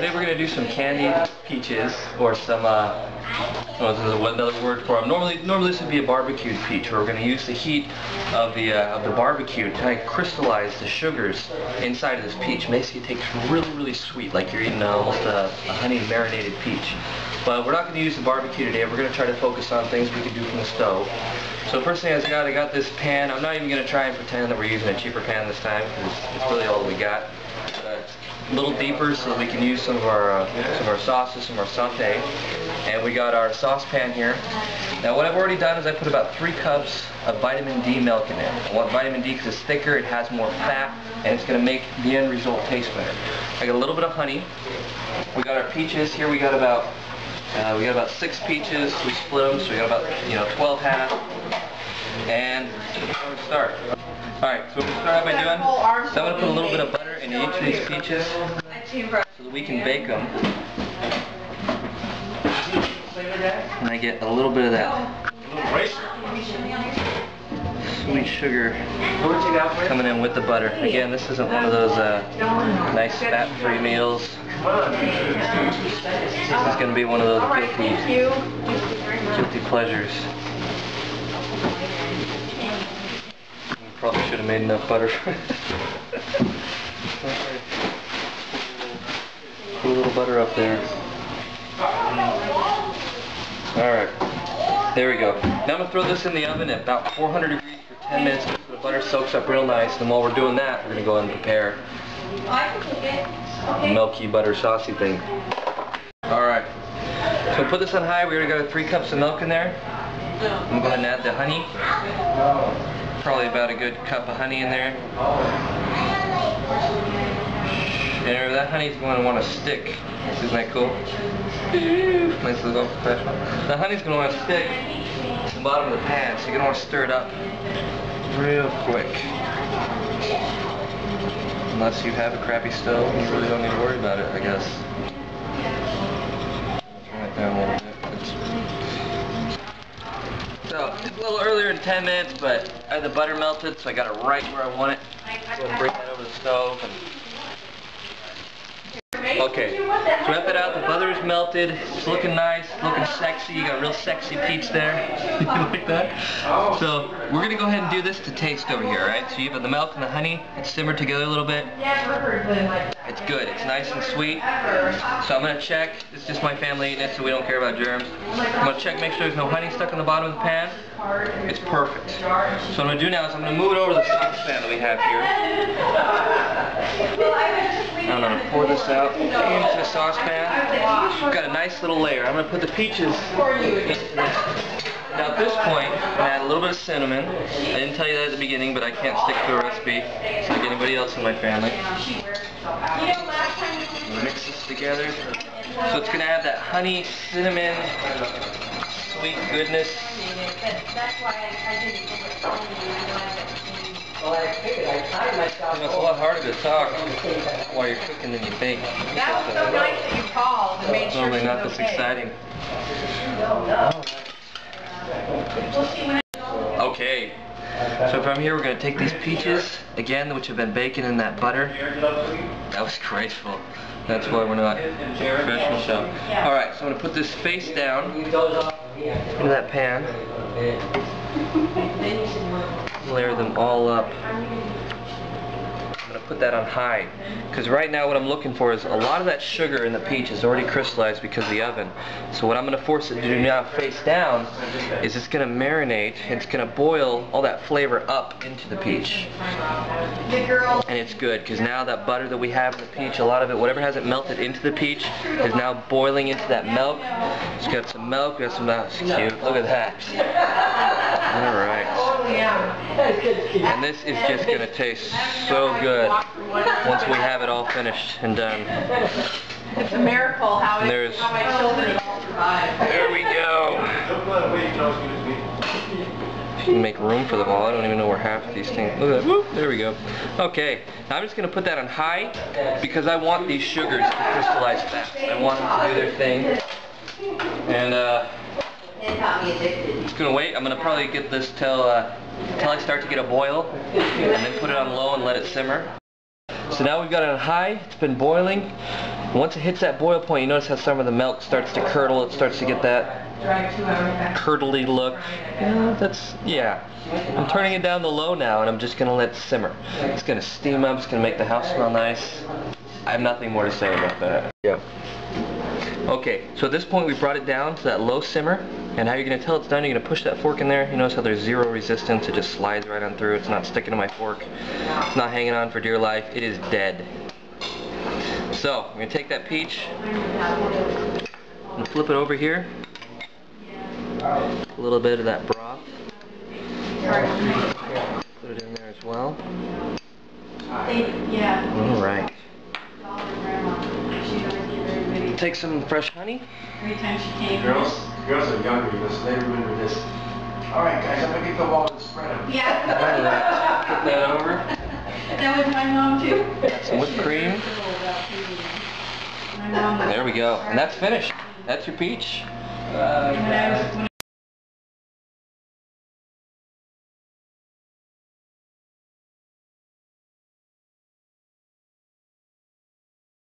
today we're going to do some candied peaches, or some, well, this is another word for them. Normally this would be a barbecued peach, where we're going to use the heat of the barbecue to kind of crystallize the sugars inside of this peach. Makes it taste really, really sweet, like you're eating almost a honey marinated peach. But we're not going to use the barbecue today. We're going to try to focus on things we can do from the stove. So first thing I got this pan. I'm not even going to try and pretend that we're using a cheaper pan this time, because it's really all that we got. A little deeper so that we can use some of our sauces, some of our sauté. And we got our saucepan here. Now what I've already done is I put about 3 cups of vitamin D milk in it. I want vitamin D because it's thicker, it has more fat, and it's going to make the end result taste better. I got a little bit of honey. We got our peaches here. We got about 6 peaches. We split them, so we got about 12 half. And let's start. Alright, so what we're going to start out by doing is I'm going to put a little bit of butter in each of these peaches so that we can bake them. And I get a little bit of that sweet sugar coming in with the butter. Again, this isn't one of those nice fat-free meals. This is going to be one of those guilty pleasures. Probably should have made enough butter for it. Put a little butter up there. Alright, there we go. Now I'm going to throw this in the oven at about 400 degrees for 10 minutes so the butter soaks up real nice. And while we're doing that, we're going to go ahead and prepare the milky butter saucy thing. Alright, so we'll put this on high. We already got 3 cups of milk in there. I'm going to go ahead and add the honey. Probably about a good cup of honey in there. And that honey's going to want to stick. Isn't that cool? Nice little professional. The honey's going to want to stick to the bottom of the pan, so you're going to want to stir it up real quick. Unless you have a crappy stove, you really don't need to worry about it, I guess. Turn it down a little bit. So, it's a little earlier in 10 minutes, but I had the butter melted, so I got it right where I want it. So I'm bring that over the stove. Okay, so wrap it out. The butter is melted. It's looking nice, looking sexy. You got a real sexy peach there. You like that? So we're gonna go ahead and do this to taste over here, right? So you have the milk and the honey. It's simmered together a little bit. It's good. It's nice and sweet. So I'm gonna check. It's just my family eating it, so we don't care about germs. I'm gonna check, make sure there's no honey stuck on the bottom of the pan. It's perfect. So what I'm gonna do now is I'm gonna move it over to the saucepan that we have here. I'm going to pour this out into the saucepan. We've got a nice little layer. I'm going to put the peaches into this. Now at this point, I'm going to add a little bit of cinnamon. I didn't tell you that at the beginning, but I can't stick to a recipe. It's like anybody else in my family. Mix this together. So it's going to have that honey, cinnamon, sweet goodness. It's a lot harder to talk while you're cooking than you think. That was so nice that you called and made sure normally she not was this exciting. Okay. So from here we're going to take these peaches, again, which have been baking in that butter. That was graceful. That's why we're not professional show. Alright, so I'm going to put this face down into that pan. Layer them all up. I'm going to put that on high, because right now what I'm looking for is a lot of that sugar in the peach is already crystallized because of the oven. So what I'm going to force it to do now face down is it's going to marinate, it's going to boil all that flavor up into the peach. And it's good because now that butter that we have in the peach, a lot of it, whatever hasn't melted into the peach, is now boiling into that milk. It's got some milk, got some that's cute. Look at that. Alright. And this is just going to taste so good once we have it all finished and done. It's a miracle how my children all survive. There we go. You can make room for them all. I don't even know where half of these things. Look at that. Whoop, there we go. Okay, now I'm just going to put that on high because I want these sugars to crystallize fast. I want them to do their thing. And just going to wait. I'm going to probably get this till I start to get a boil, and then put it on low and let it simmer. So now we've got it on high. It's been boiling. Once it hits that boil point, you notice how some of the milk starts to curdle. It starts to get that curdly look. Yeah. I'm turning it down to low now, and I'm just going to let it simmer. It's going to steam up. It's going to make the house smell nice. I have nothing more to say about that. Yeah. Okay, so at this point we brought it down to that low simmer, and how you're going to tell it's done, you're going to push that fork in there. You notice how there's zero resistance. It just slides right on through. It's not sticking to my fork. It's not hanging on for dear life. It is dead. So, I'm going to take that peach and flip it over here. A little bit of that broth. Put it in there as well. Alright. Take some fresh honey. Every time she came. Girls are younger, because they remember this. Alright guys, I'm gonna get the wall and spread them. Yeah. Flip that over. That was my mom too. Got some whipped cream. There we go. And that's finished. That's your peach.